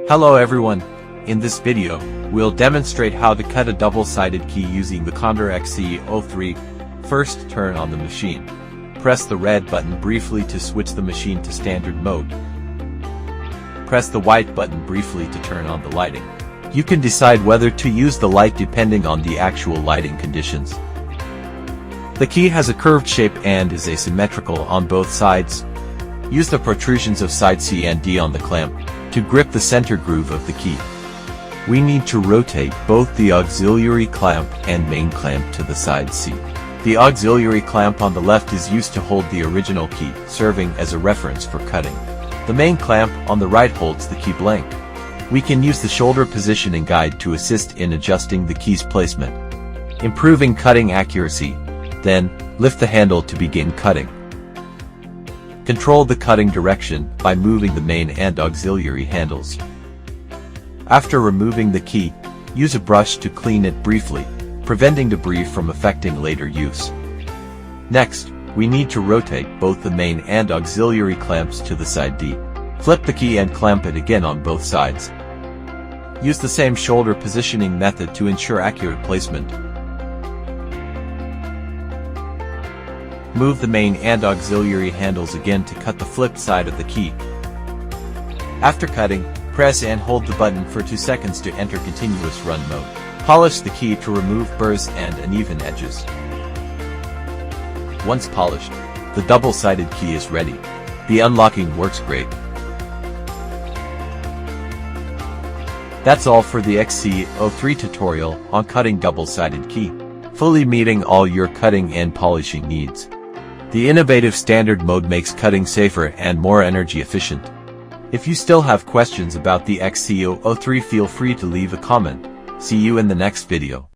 Hello everyone, in this video, we'll demonstrate how to cut a double-sided key using the CONDOR XC003. First, turn on the machine. Press the red button briefly to switch the machine to standard mode. Press the white button briefly to turn on the lighting. You can decide whether to use the light depending on the actual lighting conditions. The key has a curved shape and is asymmetrical on both sides. Use the protrusions of side C and D on the clamp to grip the center groove of the key. We need to rotate both the auxiliary clamp and main clamp to the side C. The auxiliary clamp on the left is used to hold the original key, serving as a reference for cutting. The main clamp on the right holds the key blank. We can use the shoulder positioning guide to assist in adjusting the key's placement, improving cutting accuracy. Then, lift the handle to begin cutting. Control the cutting direction by moving the main and auxiliary handles. After removing the key, use a brush to clean it briefly, preventing debris from affecting later use. Next, we need to rotate both the main and auxiliary clamps to the side D. Flip the key and clamp it again on both sides. Use the same shoulder positioning method to ensure accurate placement. Move the main and auxiliary handles again to cut the flipped side of the key. After cutting, press and hold the button for 2 seconds to enter continuous run mode. Polish the key to remove burrs and uneven edges. Once polished, the double-sided key is ready. The unlocking works great. That's all for the XC003 tutorial on cutting double-sided key, fully meeting all your cutting and polishing needs. The innovative standard mode makes cutting safer and more energy efficient. If you still have questions about the XC003, feel free to leave a comment. See you in the next video.